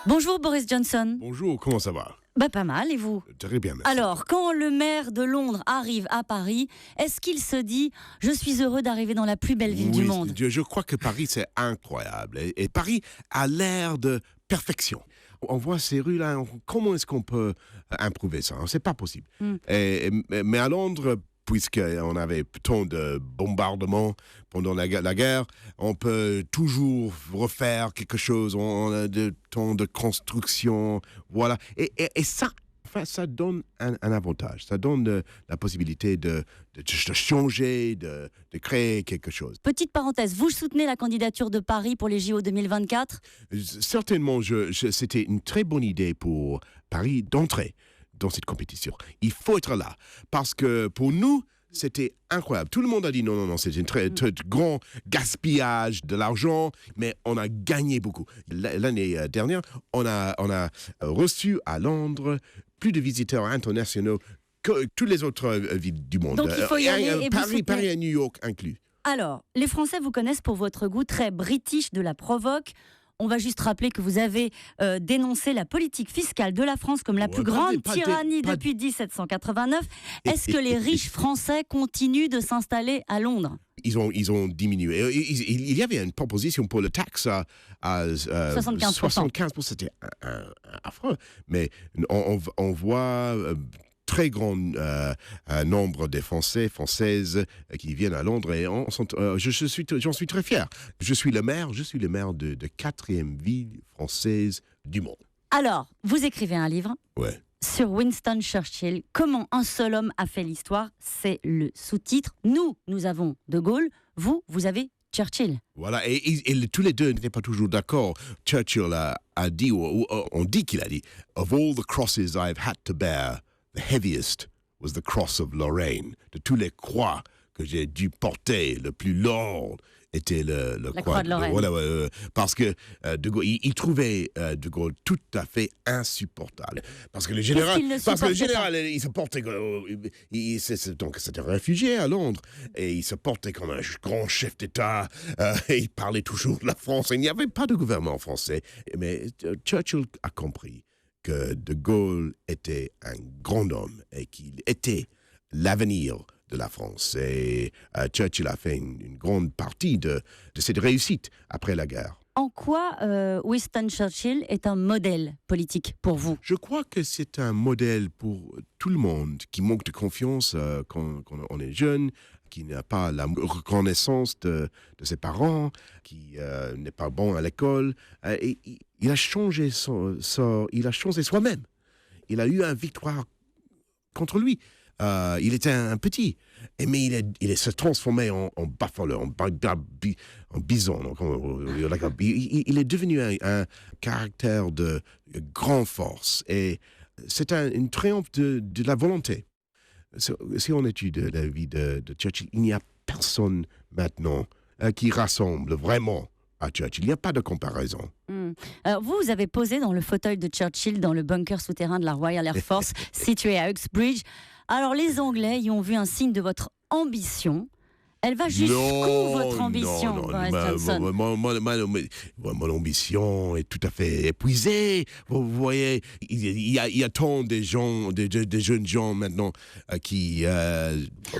Bonjour Boris Johnson. Bonjour, comment ça va? Pas mal, et vous? Très bien, merci. Alors, quand le maire de Londres arrive à Paris, est-ce qu'il se dit « Je suis heureux d'arriver dans la plus belle ville du monde » ? Je crois que Paris, c'est incroyable. Et Paris a l'air de perfection. On voit ces rues-là, comment est-ce qu'on peut improver ça? C'est pas possible. Mais à Londres, puisqu'on avait tant de bombardements pendant la guerre, on peut toujours refaire quelque chose. On a de temps de construction, voilà. Et ça, enfin, ça donne un avantage. Ça donne la possibilité de changer, de créer quelque chose. Petite parenthèse, vous soutenez la candidature de Paris pour les JO 2024 ? Certainement, c'était une très bonne idée pour Paris d'entrer dans cette compétition. Il faut être là, parce que pour nous, c'était incroyable. Tout le monde a dit non, c'est un très grand gaspillage de l'argent, mais on a gagné beaucoup. L'année dernière, on a reçu à Londres plus de visiteurs internationaux que toutes les autres villes du monde. Donc il faut y aller et Paris et New York inclus. Alors, les Français vous connaissent pour votre goût très british de la provoque. On va juste rappeler que vous avez dénoncé la politique fiscale de la France comme la plus grande tyrannie depuis 1789. Est-ce que les riches Français continuent de s'installer à Londres ? Ils ont diminué. Il y avait une proposition pour le taxe à 75%. C'était affreux. Mais on voit très grand nombre des Françaises qui viennent à Londres et j'en suis très fier. Je suis le maire de 4e ville française du monde. Alors, vous écrivez un livre sur Winston Churchill, comment un seul homme a fait l'histoire, c'est le sous-titre. Nous avons De Gaulle, vous avez Churchill. Voilà, et tous les deux n'étaient pas toujours d'accord. Churchill a dit, ou on dit qu'il a dit, « Of all the crosses I've had to bear, the heaviest was the cross of Lorraine. » De tous les croix que j'ai dû porter, le plus lourd était la croix de Lorraine. Voilà, parce que De Gaulle, il trouvait De Gaulle tout à fait insupportable. Parce que le général, il se portait, donc c'était un réfugié à Londres, et il se portait comme un grand chef d'État. Et il parlait toujours de la France. Il n'y avait pas de gouvernement français, mais Churchill a compris que De Gaulle était un grand homme et qu'il était l'avenir de la France. Et Churchill a fait une grande partie de cette réussite après la guerre. En quoi Winston Churchill est un modèle politique pour vous ? Je crois que c'est un modèle pour tout le monde qui manque de confiance quand on est jeune, qui n'a pas la reconnaissance de ses parents, qui n'est pas bon à l'école. Et il a changé il a changé soi-même. Il a eu une victoire contre lui. Il était un petit, mais il s'est transformé en buffalo, en bison. Donc, il est devenu un caractère de grande force. Et c'est un triomphe de la volonté. Si on étudie la vie de Churchill, il n'y a personne maintenant qui rassemble vraiment à Churchill. Il n'y a pas de comparaison. Alors vous avez posé dans le fauteuil de Churchill dans le bunker souterrain de la Royal Air Force situé à Uxbridge. Alors les Anglais y ont vu un signe de votre ambition. Elle va jusqu'où votre ambition, Boris Johnson ? Mon ambition est tout à fait épuisée. Vous voyez, il y a tant de gens, des jeunes gens maintenant qui...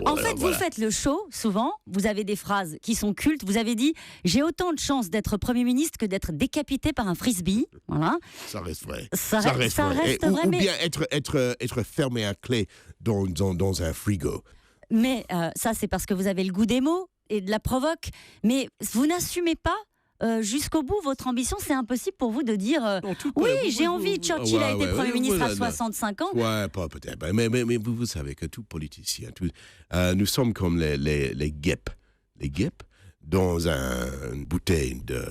En fait, vous faites le show, souvent. Vous avez des phrases qui sont cultes. Vous avez dit « J'ai autant de chances d'être Premier ministre que d'être décapité par un frisbee. » Voilà. Ça reste vrai. Ça reste vrai. Ou bien être fermé à clé dans un frigo. Mais ça, c'est parce que vous avez le goût des mots et de la provoque. Mais vous n'assumez pas jusqu'au bout votre ambition. C'est impossible pour vous de dire j'ai envie. Churchill a été Premier ministre à 65 ans. Ouais, pas peut-être. Mais vous savez que tout politicien, nous sommes comme les guêpes. Les guêpes dans une bouteille de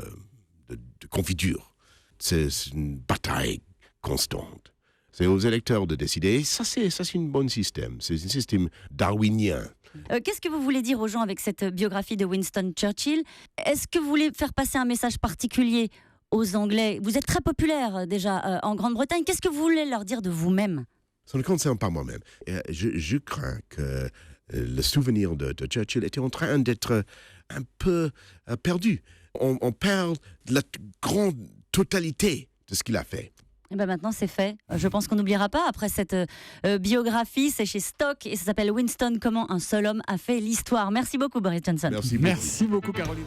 confiture. C'est une bataille constante. C'est aux électeurs de décider. Et ça, c'est un bon système. C'est un système darwinien. Qu'est-ce que vous voulez dire aux gens avec cette biographie de Winston Churchill ? Est-ce que vous voulez faire passer un message particulier aux Anglais ? Vous êtes très populaire déjà en Grande-Bretagne. Qu'est-ce que vous voulez leur dire de vous-même ? Ça ne concerne pas moi-même. Je crains que le souvenir de Churchill était en train d'être un peu perdu. on perd la grande totalité de ce qu'il a fait. Et ben maintenant c'est fait. Je pense qu'on n'oubliera pas après cette biographie. C'est chez Stock et ça s'appelle Winston, comment un seul homme a fait l'histoire. Merci beaucoup Boris Johnson. Merci beaucoup Caroline.